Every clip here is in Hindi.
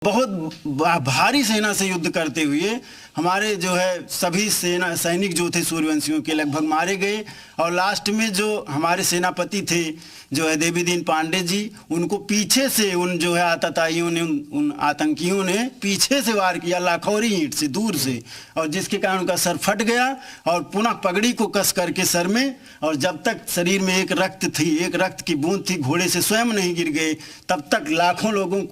बहुत भारी सेना से युद्ध करते हुए हमारे जो है सभी सेना सैनिक जो थे सूर्यवंशियों के लगभग मारे गए। और लास्ट में जो हमारे सेनापति थे जो है देवीदीन पांडे जी, उनको पीछे से उन जो है आतताइयों ने उन आतंकियों ने पीछे से वार किया लाखौरी ईंट से दूर से, और जिसके कारण उनका सर फट गया और पुनः पगड़ी को कस करके सर में, और जब तक शरीर में एक रक्त की बूंद थी, घोड़े से स्वयं नहीं गिर गए, तब तक लाखों लोगों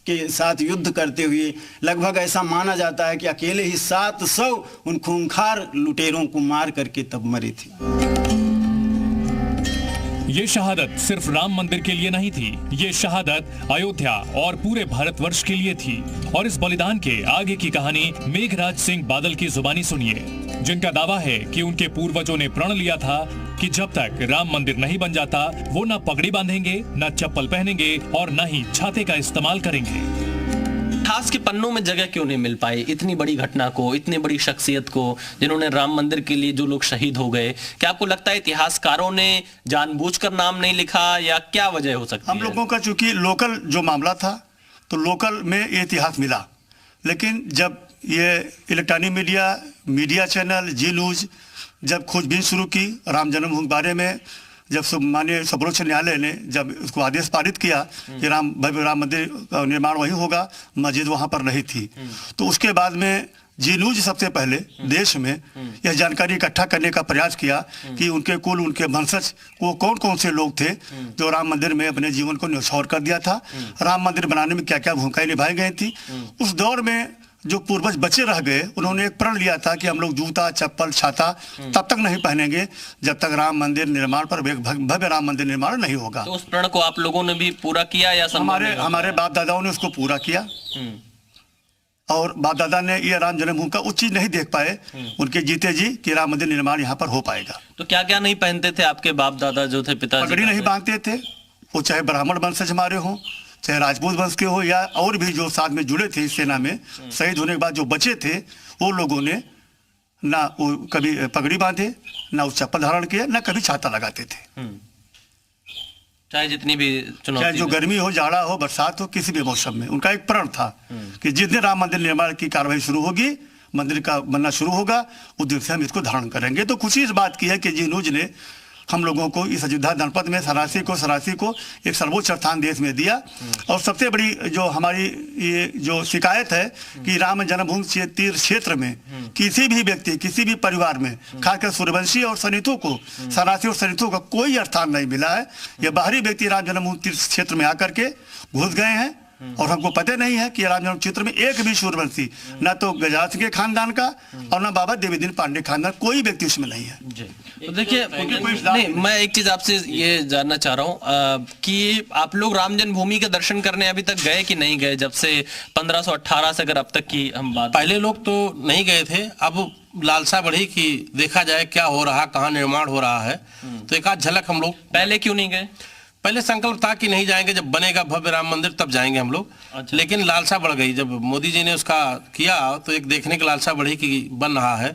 के साथ युद्ध करते हुए लगभग ऐसा माना जाता है कि अकेले ही 700 उन खूंखार लुटेरों को मार करके तब मरे थे। ये शहादत सिर्फ राम मंदिर के लिए नहीं थी, ये शहादत अयोध्या और पूरे भारतवर्ष के लिए थी। और इस बलिदान के आगे की कहानी मेघराज सिंह बादल की जुबानी सुनिए, जिनका दावा है कि उनके पूर्वजों ने प्रण लिया था कि जब तक राम मंदिर नहीं बन जाता वो न पगड़ी बांधेंगे, न चप्पल पहनेंगे और न ही छाते का इस्तेमाल करेंगे। इतिहास के पन्नों में जगह क्यों नहीं मिल पाई इतनी बड़ी घटना को, इतनी बड़ी शख्सियत को, जिन्होंने राम मंदिर के लिए जो लोग शहीद हो गए? क्या आपको लगता है इतिहासकारों ने जानबूझकर नाम नहीं लिखा या क्या वजह हो सकती है? हम लोगों का चूंकि लोकल जो मामला था तो लोकल में ये इतिहास मिला, लेकिन जब ये इलेक्ट्रॉनिक मीडिया चैनल जी न्यूज जब खोजबीन शुरू की राम जन्मभूमि के बारे में, जब माननीय सर्वोच्च न्यायालय ने जब उसको आदेश पारित किया कि राम मंदिर का निर्माण वहीं होगा, मस्जिद वहां पर नहीं थी, तो उसके बाद में जी न्यूज सबसे पहले देश में यह जानकारी इकट्ठा करने का प्रयास किया कि उनके वंशज को कौन कौन से लोग थे जो राम मंदिर में अपने जीवन को न्यौछावर कर दिया था, राम मंदिर बनाने में क्या क्या भूमिकाएं निभाई गई थी। उस दौर में जो पूर्वज बचे रह गए उन्होंने एक प्रण लिया था कि हम लोग जूता चप्पल छाता तब तक नहीं पहनेंगे जब तक राम मंदिर निर्माण पर भव्य राम मंदिर निर्माण नहीं होगा। तो उस प्रण को आप लोगों ने भी पूरा किया या हमारे बाप दादाओं ने उसको पूरा किया, और बाप दादा ने ये राम जन्मभूमि का उस चीज नहीं देख पाए उनके जीते जी कि राम मंदिर निर्माण यहाँ पर हो पाएगा। तो क्या क्या नहीं पहनते थे आपके बाप दादा जो थे पिताजी? पगड़ी नहीं बांधते थे, वो चाहे ब्राह्मण वंशज हमारे हों, चाहे राजपूत वंश के हो, या और भी जो साथ में जुड़े थे इस सेना में, शहीद होने के बाद जो बचे थे वो लोगों ने ना वो कभी पगड़ी बांधे, ना उस चप्पल धारण किया, ना कभी छाता लगाते थे। चाहे जितनी भी चुनौती, चाहे जो गर्मी हो, जाड़ा हो, बरसात हो, किसी भी मौसम में उनका एक प्रण था कि जिस दिन राम मंदिर निर्माण की कार्रवाई शुरू होगी, मंदिर का बनना शुरू होगा, उस दिन से हम इसको धारण करेंगे। तो खुशी इस बात की है कि जी न्यूज ने हम लोगों को इस अयोध्या जनपद में सरासी को एक सर्वोच्च स्थान देश में दिया। और सबसे बड़ी जो हमारी ये जो शिकायत है कि राम जन्मभूमि तीर्थ क्षेत्र में किसी भी व्यक्ति, किसी भी परिवार में, खासकर सूर्यवंशी और सैनिकों को, सरासी और सैनिकों का कोई स्थान नहीं मिला है। ये बाहरी व्यक्ति राम जन्मभूमि तीर्थ क्षेत्र में आकर के घुस गए हैं, और हमको पता नहीं है कि राम जन्म क्षेत्र में एक भी सूर्यवंशी, न तो गजराज सिंह के खानदान का और न बाबा देवीदीन पांडे खानदान, कोई व्यक्ति उसमें नहीं है। तो देखिए, नहीं, मैं एक चीज आपसे ये जानना चाह रहा हूँ कि आप लोग राम जन्मभूमि के दर्शन करने अभी तक गए कि नहीं गए? जब से 1518 से अगर अब तक की हम बात, पहले लोग तो नहीं गए थे, अब लालसा बढ़ी कि देखा जाए क्या हो रहा, कहाँ निर्माण हो रहा है, तो एक आध झलक हम लोग। पहले क्यों नहीं गए? पहले संकल्प था कि नहीं जाएंगे, जब बनेगा भव्य राम मंदिर तब जाएंगे हम लोग। अच्छा। लेकिन लालसा बढ़ गई, जब मोदी जी ने उसका किया तो एक देखने की लालसा बढ़ी कि बन रहा है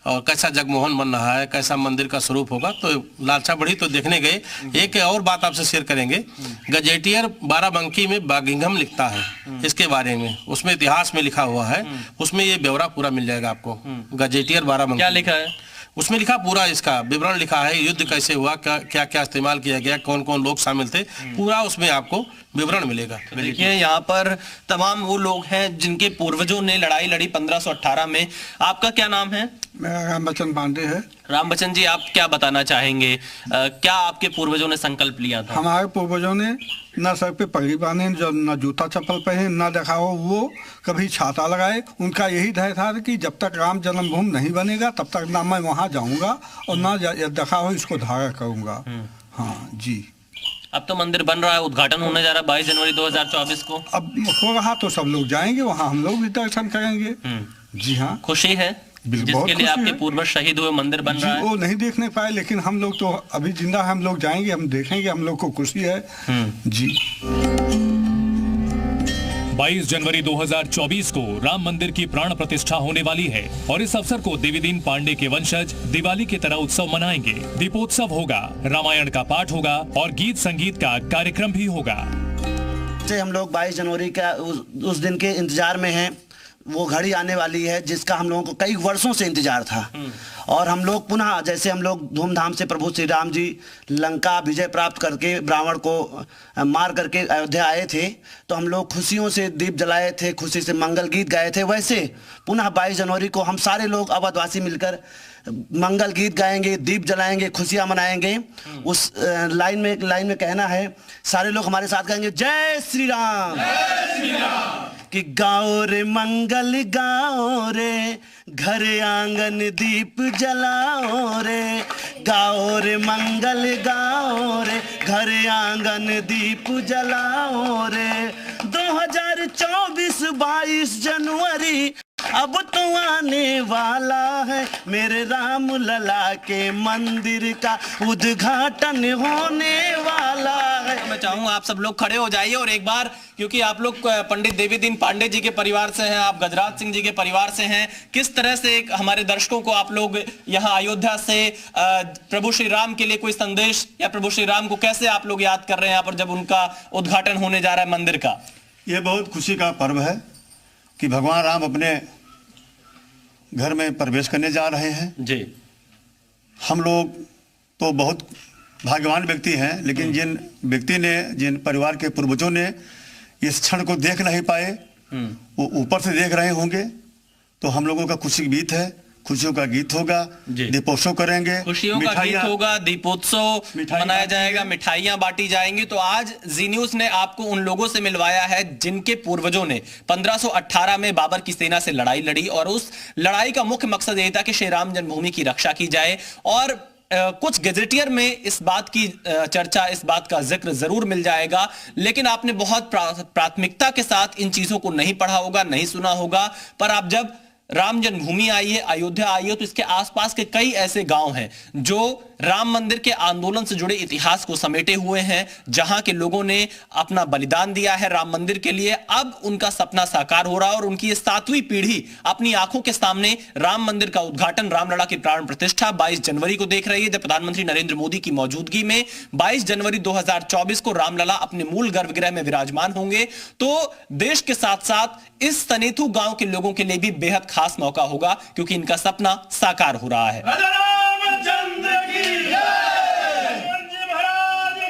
और कैसा जगमोहन बन रहा है, कैसा मंदिर का स्वरूप होगा, तो लालसा बढ़ी तो देखने गए। एक और बात आपसे शेयर करेंगे, गजेटियर बाराबंकी में बागिंघम लिखता है इसके बारे में, उसमें इतिहास में लिखा हुआ है, उसमें ये ब्यौरा पूरा मिल जाएगा आपको। गजेटियर बाराबंकी क्या लिखा है? उसमें लिखा पूरा इसका विवरण लिखा है, युद्ध कैसे हुआ, क्या क्या इस्तेमाल किया गया, कौन कौन लोग शामिल थे, पूरा उसमें आपको विवरण मिलेगा। तो देखिए, यहाँ पर तमाम वो लोग हैं जिनके पूर्वजों ने लड़ाई लड़ी 1518 में। आपका क्या नाम है? मेरा रामबचन पांडे है। रामबचन जी, आप क्या बताना चाहेंगे? क्या आपके पूर्वजों ने संकल्प लिया था? हमारे पूर्वजों ने न सर पे पगड़ी बांधे, न जूता चप्पल पहने, न देखा हो वो कभी छाता लगाए। उनका यही धैर्य था कि जब तक राम जन्मभूमि नहीं बनेगा तब तक ना मैं वहाँ जाऊँगा और ना देखा हो इसको धारण करूँगा। हाँ जी। अब तो मंदिर बन रहा है, उद्घाटन होने जा रहा है 22 जनवरी 2024 को। अब हो रहा तो सब लोग जाएंगे वहाँ, हम लोग भी दर्शन करेंगे। जी हाँ, खुशी है जिसके लिए आपके पूर्वज शहीद हुए, मंदिर बन रहा है। वो नहीं देखने पाए, लेकिन हम लोग तो अभी जिंदा हम लोग जाएंगे, हम देखेंगे, हम लोग को खुशी है जी। 22 जनवरी 2024 को राम मंदिर की प्राण प्रतिष्ठा होने वाली है और इस अवसर को देवीदीन पांडे के वंशज दिवाली की तरह उत्सव मनाएंगे। दीपोत्सव होगा, रामायण का पाठ होगा और गीत संगीत का कार्यक्रम भी होगा। से हम लोग 22 जनवरी का उस दिन के इंतजार में हैं। वो घड़ी आने वाली है जिसका हम लोगों को कई वर्षों से इंतजार था। और हम लोग पुनः, जैसे हम लोग धूमधाम से प्रभु श्री राम जी लंका विजय प्राप्त करके रावण को मार करके अयोध्या आए थे, तो हम लोग खुशियों से दीप जलाए थे, खुशी से मंगल गीत गाए थे। वैसे पुनः 22 जनवरी को हम सारे लोग अवधवासी मिलकर मंगल गीत गाएंगे, दीप जलाएंगे, खुशियां मनाएंगे। उस लाइन में कहना है, सारे लोग हमारे साथ गाएंगे, जय श्री राम, कि गाओ रे मंगल गाओ रे, घर आंगन दीप जलाओ रे, गाओ रे मंगल गाओ रे, घर आंगन दीप जलाओ रे। 2024 22 जनवरी अब तो आने वाला है, मेरे राम लला के मंदिर का उद्घाटन होने वाला है। मैं चाहूंगा आप सब लोग खड़े हो जाइए और एक बार, क्योंकि आप लोग पंडित देवीदीन पांडे जी के परिवार से हैं, आप गजराज सिंह जी के परिवार से हैं, किस तरह से हमारे दर्शकों को आप लोग यहाँ अयोध्या से प्रभु श्री राम के लिए कोई संदेश, या प्रभु श्री राम को कैसे आप लोग याद कर रहे हैं यहाँ पर जब उनका उद्घाटन होने जा रहा है मंदिर का? ये बहुत खुशी का पर्व है कि भगवान राम अपने घर में प्रवेश करने जा रहे हैं जी। हम लोग तो बहुत भाग्यवान व्यक्ति हैं, लेकिन जिन व्यक्ति ने, जिन परिवार के पूर्वजों ने इस क्षण को देख नहीं पाए, वो ऊपर से देख रहे होंगे। तो हम लोगों का खुशी का गीत है, खुशियों का गीत होगा, दीपोत्सव करेंगे, खुशियों का गीत होगा, दीपोत्सव मनाया जाएगा, मिठाइयां बांटी जाएंगी। तो आज जी न्यूज ने आपको उन लोगों से मिलवाया है जिनके पूर्वजों ने 1518 में बाबर की सेना से लड़ाई लड़ी, और उस लड़ाई का मुख्य मकसद यही था कि श्री राम जन्मभूमि की रक्षा की जाए। और कुछ गैजेटियर में इस बात की चर्चा, इस बात का जिक्र जरूर मिल जाएगा, लेकिन आपने बहुत प्राथमिकता के साथ इन चीजों को नहीं पढ़ा होगा, नहीं सुना होगा। पर आप जब राम जन्मभूमि आई है, अयोध्या आई है, तो इसके आसपास के कई ऐसे गांव हैं जो राम मंदिर के आंदोलन से जुड़े इतिहास को समेटे हुए हैं, जहां के लोगों ने अपना बलिदान दिया है राम मंदिर के लिए। अब उनका सपना साकार हो रहा है और उनकी ये 7वीं पीढ़ी अपनी आंखों के सामने राम मंदिर का उद्घाटन, रामलला की प्राण प्रतिष्ठा 22 जनवरी को देख रही है, जब प्रधानमंत्री नरेंद्र मोदी की मौजूदगी में 22 जनवरी 2024 को रामलला अपने मूल गर्भगृह में विराजमान होंगे। तो देश के साथ साथ इस तनेथू गांव के लोगों के लिए भी बेहद खास मौका होगा, क्योंकि इनका सपना साकार हो रहा है।